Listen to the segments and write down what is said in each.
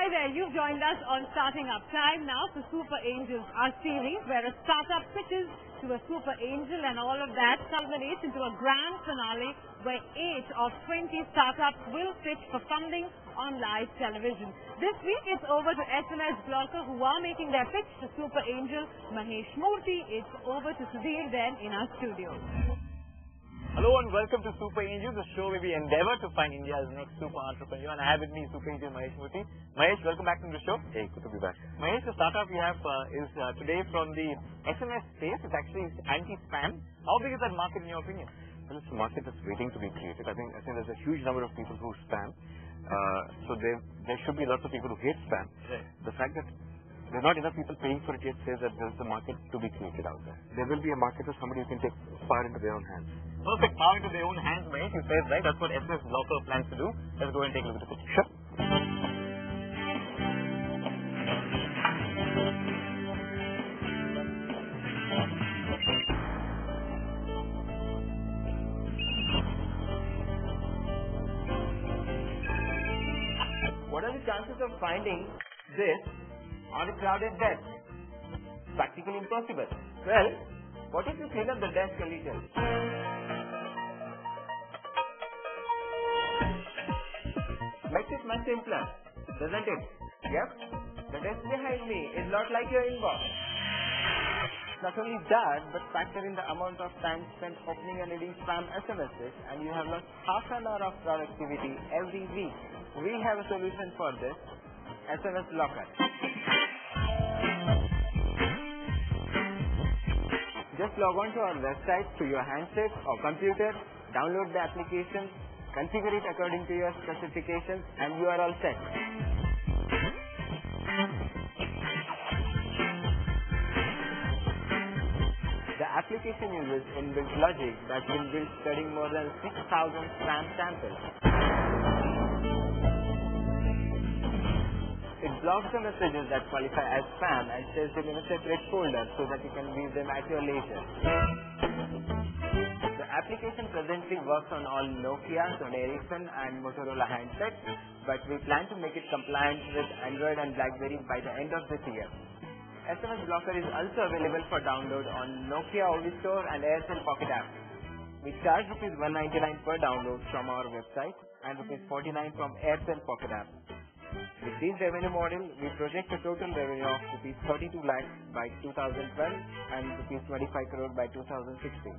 Hey there, you've joined us on Starting Up. Time now for Super Angels, our series where a startup pitches to a super angel and all of that culminates into a grand finale where 8 of 20 startups will pitch for funding on live television. This week it's over to smsBlocker who are making their pitch to Super Angel Mahesh Murthy. It's over to Sudhir then in our studio. Hello and welcome to Super Angels, the show where we endeavor to find India's next super entrepreneur. And I have with me Super Angel Mahesh Murthy. Mahesh, welcome back to the show. Hey, good to be back. Mahesh, the startup we have is today from the SMS space. It's actually anti-spam. How big is that market in your opinion? Well, it's a market that's waiting to be created. I think there's a huge number of people who spam. So there should be lots of people who hate spam. Right. The fact that there are not enough people paying for it yet says that there's a market to be created out there. There will be a market for somebody who can take power into their own hands. Perfect, power into their own hands, Mahesh. You said right. That's what smsBlocker plans to do. Let's go and take a look at the picture. Sure. What are the chances of finding this on a crowded desk? Practically impossible. Well, what if you clean up the desk a little? Makes it much simpler, doesn't it? Yep, the desk behind me is not like your inbox. Not only that, but factor in the amount of time spent opening and reading spam SMSs and you have lost half an hour of productivity every week. We have a solution for this, smsBlocker. Just log on to our website through your handset or computer, download the application, configure it according to your specifications, and you are all set. The application uses inbuilt logic that's been built studying more than 6,000 spam samples. It blocks the messages that qualify as spam and saves them in a separate folder so that you can view them at your leisure. The application presently works on all Nokia, Sony Ericsson and Motorola handsets, but we plan to make it compliant with Android and BlackBerry by the end of this year. smsBlocker is also available for download on Nokia OV Store and Airtel Pocket App. We charge ₹199 per download from our website and ₹49 from Airtel Pocket App. With this revenue model, we project a total revenue of ₹32 lakhs by 2012 and ₹25 crore by 2016.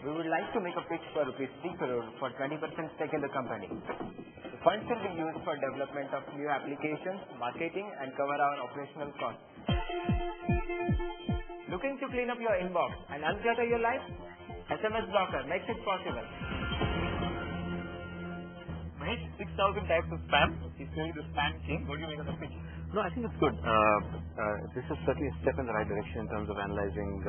We would like to make a pitch for ₹3 crore for 20% stake in the company. The funds will be used for development of new applications, marketing and cover our operational costs. Looking to clean up your inbox and unclutter your life? smsBlocker makes it possible. Mahesh, 6,000 types of spam. He's clearly the spam king. What do you make of the pitch? No, I think it's good. This is certainly a step in the right direction in terms of analyzing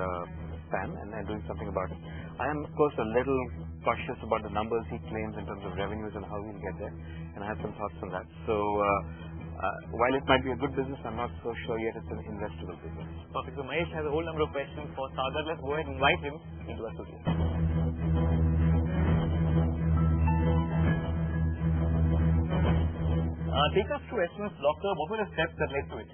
spam and doing something about it. I am, of course, a little cautious about the numbers he claims in terms of revenues and how we'll get there, and I have some thoughts on that. So, while it might be a good business, I'm not so sure yet it's an investable business. Perfect. So Mahesh has a whole number of questions for Sagar. Let's go ahead and invite him into our studio. Take us through smsBlocker. What were the steps that led to it?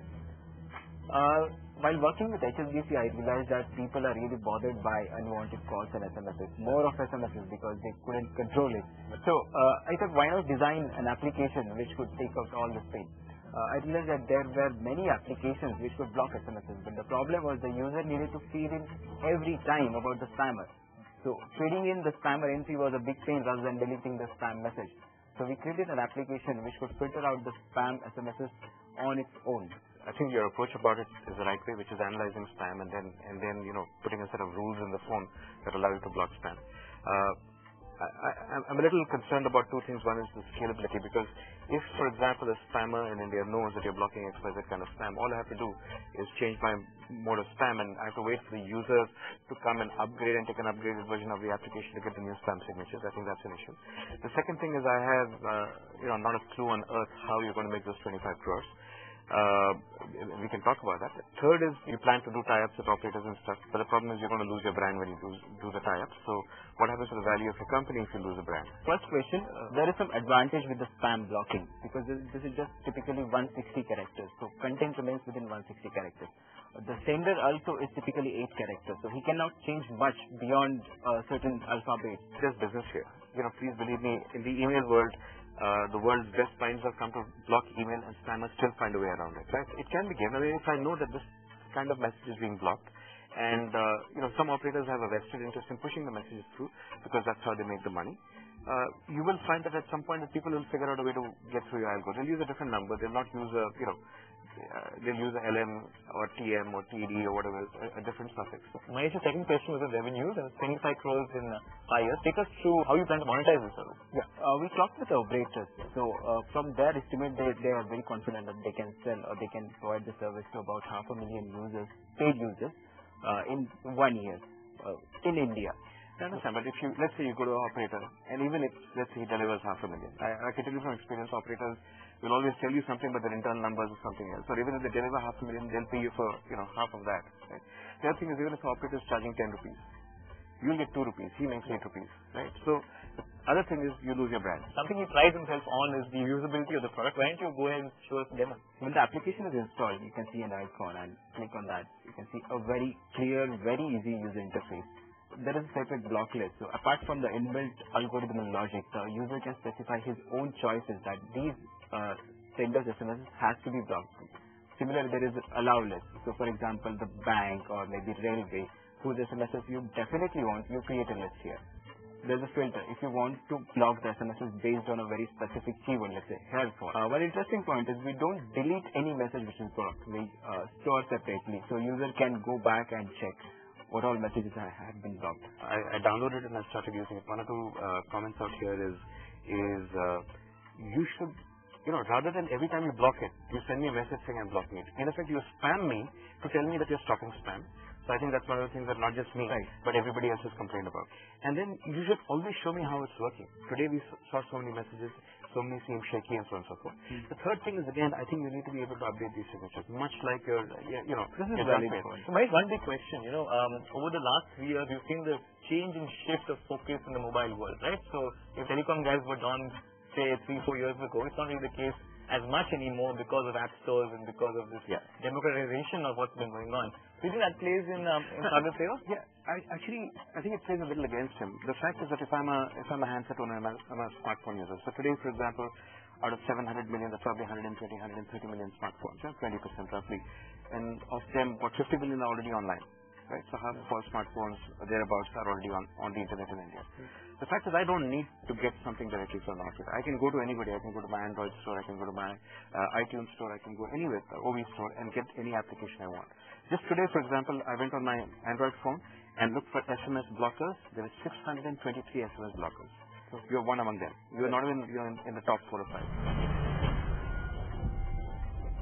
While working with HSBC, I realized that people are really bothered by unwanted calls and SMSs, more of SMSs because they couldn't control it. So I thought, why not design an application which could take out all this pain? I realized that there were many applications which could block SMSs, but the problem was the user needed to feed in every time about the spammer. So feeding in the spammer entry was a big pain rather than deleting the spam message. So we created an application which could filter out the spam SMSs on its own. I think your approach about it is the right way, which is analyzing spam and then putting a set of rules in the phone that allow you to block spam. I'm a little concerned about two things. One is the scalability, because if, for example, a spammer in India knows that you're blocking XYZ kind of spam, all I have to do is change my mode of spam, and I have to wait for the user to come and upgrade and take an upgraded version of the application to get the new spam signatures. I think that's an issue. The second thing is I have not a clue on earth how you're going to make those 25 crores. we can talk about that. Third is you plan to do tie-ups with operators and stuff, but the problem is you're going to lose your brand when you do the tie-ups. So what happens to the value of your company if you lose a brand? First question, there is some advantage with the spam blocking because this is just typically 160 characters. So content remains within 160 characters. The sender also is typically 8 characters. So he cannot change much beyond certain alphabet. There's business here. Please believe me, in the email world, the world's best minds have come to block email, and spammers still find a way around it. Right? It can be given away if I know that this kind of message is being blocked. And some operators have a vested interest in pushing the messages through because that's how they make the money. You will find that at some point, the people will figure out a way to get through your algo. They'll use a different number. They'll not use they'll use a LM or TM or TD or whatever, a different suffix. Mahesh, the second question was on revenues and 25 crores in 5 years. Take us through how you plan to monetize this service. Yeah, we talked with the operators. So from their estimate, they are very confident that they can sell or they can provide the service to about 500,000 users, paid users, in 1 year in India. I understand, but if let's say you go to an operator, and even if, let's say he delivers 500,000, I can tell you from experience, operators will always tell you something, but their internal numbers are something else. Or even if they deliver 500,000, they'll pay you for, half of that. Right? The other thing is, even if an operator is charging 10 rupees, you'll get 2 rupees, he makes 8 rupees, right? So, the other thing is, you lose your brand. Something he prides himself on is the usability of the product. Why don't you go ahead and show us a demo? When the application is installed, you can see an icon and click on that. You can see a very clear, very easy user interface. There is a separate block list. So apart from the inbuilt algorithmic logic, the user can specify his own choices that these senders SMSs has to be blocked. Similarly, there is allow list. So for example, the bank or maybe railway, whose SMSs you definitely want, you create a list here. There's a filter. If you want to block the SMSs based on a very specific keyword, let's say helpful. One interesting point is we don't delete any message which is blocked. We store separately. So user can go back and check what all messages have been blocked. I downloaded it and I started using it. One or two comments out here is you should, rather than every time you block it, you send me a message saying I'm blocking it. In effect, you spam me to tell me that you're stopping spam. So I think that's one of the things that not just me, but everybody else has complained about. And then you should always show me how it's working. Today we saw so many messages, so many seem shaky and so on and so forth. The third thing is, again, I think you need to be able to update these signatures, much like your, this is your valid. So Mahesh, one big question, over the last 3 years, we've seen the change and shift of focus in the mobile world, right? So if telecom guys were done, say, 3-4 years ago, it's not really the case as much anymore because of app stores and because of this democratization of what's been going on. Do you think that plays in Sagar's favor? Yeah, I think it plays a little against him. The fact is that if I'm a handset owner, I'm a smartphone user. So today, for example, out of 700 million, there's probably 120, 130 million smartphones, 20% roughly. And of them, about 50 million are already online. Right? So half of all smartphones, thereabouts, are already on the internet in India. The fact is I don't need to get something directly from the market. I can go to anybody. I can go to my Android store. I can go to my iTunes store. I can go anywhere, OV store, and get any application I want. Just today, for example, I went on my Android phone and looked for SMS blockers. There is 623 SMS blockers. So you're one among them. You're not even in the top 4 or 5.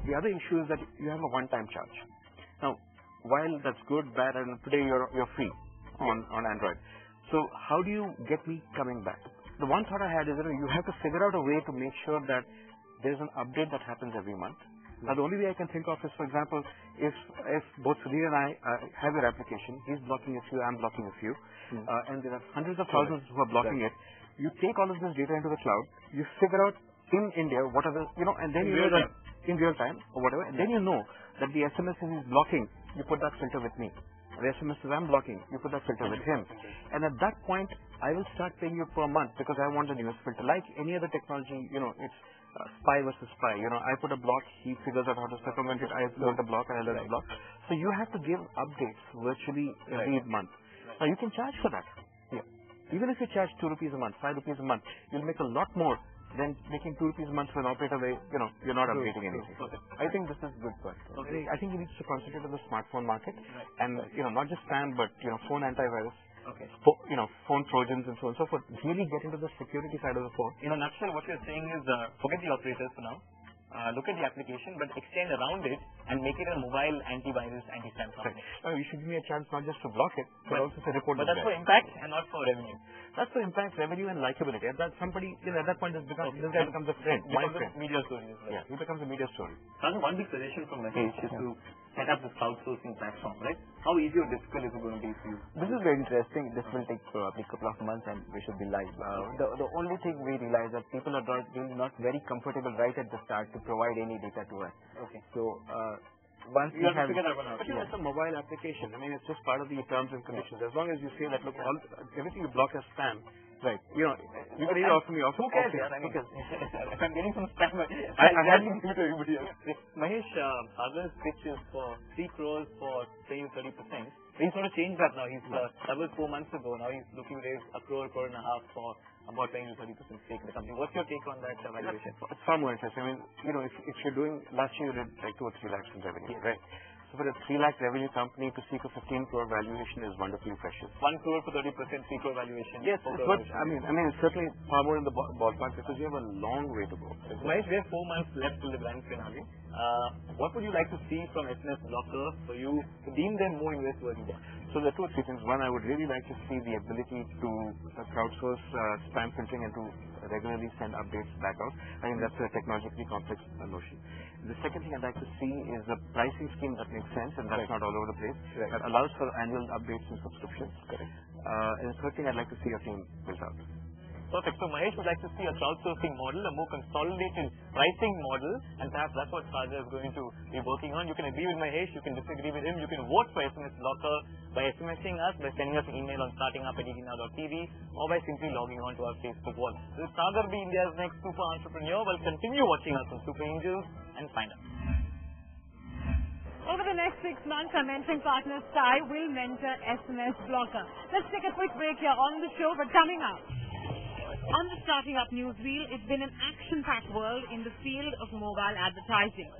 The other issue is that you have a one-time charge. Now, while that's good, bad, and today you're free on Android. So how do you get me coming back? The one thought I had is that you have to figure out a way to make sure that there's an update that happens every month. Now the only way I can think of is, for example, if both Sudhir and I have your application, he's blocking a few, I'm blocking a few, and there are hundreds of thousands who are blocking it. You take all of this data into the cloud, you figure out in India what are the, and then you know that in real time or whatever, and then you know that the SMSs he's blocking, you put that filter with me. The SMSs I'm blocking, you put that filter with him. And at that point, I will start paying you per month because I want the newest filter. Like any other technology, it's spy versus spy. I put a block, he figures out how to circumvent it, I put a block, and I let a block. So you have to give updates virtually every month. Now you can charge for that. Even if you charge 2 rupees a month, 5 rupees a month, you'll make a lot more than making 2 rupees a month for an operator where, you're not updating anything. I think this is good point. I think he needs to concentrate on the smartphone market and, not just spam, but, phone antivirus, phone trojans and so on and so forth. Really get into the security side of the phone. In a nutshell, what you're saying is forget the operators for now. look at the application, but extend around it and make it a mobile antivirus, anti-spam company. You should give me a chance not just to block it, but also to report But that's for impact and not for revenue. That's for impact, revenue, and likability. At that somebody, at that point, this guy becomes a friend, my friend. Media story as well. Yeah, he becomes a media story. One big suggestion from Mahesh is to set up this crowdsourcing platform, right? How easy or difficult is it going to be for you? This is very interesting. This will take probably a couple of months and we should be live. The only thing we realize that people are not very comfortable right at the start to provide any data to us. Okay. So once you have to figure that one out. But it's a mobile application. I mean, it's just part of the terms and conditions. As long as you say that, look, everything you block as spam, right? You can either offer me off. Who cares? Yeah, If I'm getting some spam, I hardly give it to everybody else. Mahesh, Sagar's pitch is for 3 crores for saving 30%. He's sort of changed that now. That was 4 months ago. Now he's looking to raise 1 crore, 1.5 crore for about 20 to 30% stake in the company. What's your take on that valuation? It's far more interesting. I mean, if you're doing, last year you did like 2 or 3 lakhs in revenue, right? So for a 3 lakh revenue company to seek a 15 crore valuation is wonderfully precious. 1 crore for 30%, 3 crore valuation. Yes, it's what, I mean, it's certainly far more in the ballpark because you have a long way to go. Mahesh, we have 4 months left till the grand finale. What would you like to see from smsBlocker for you to deem them more investworthy? So there are 2 or 3 things. One, I would really like to see the ability to crowdsource spam filtering and to regularly send updates back out. I think that's a technologically complex notion. The second thing I'd like to see is a pricing scheme that makes sense and that's not all over the place. Right. That allows for annual updates and subscriptions. Correct. And the third thing I'd like to see a team built out. Perfect. So Mahesh would like to see a crowdsourcing model, a more consolidated pricing model, and perhaps that's what Sagar is going to be working on. You can agree with Mahesh, you can disagree with him, you can vote for smsBlocker by SMSing us, by sending us an email on startingup@18hour.tv, or by simply logging on to our Facebook wall. This is Sagar, be India's next super entrepreneur. Well, continue watching us on Super Angels and find out. Over the next 6 months, our mentoring partner Sai will mentor smsBlocker. Let's take a quick break here on the show, but coming up. On the Starting Up newsreel, it's been an action-packed world in the field of mobile advertising.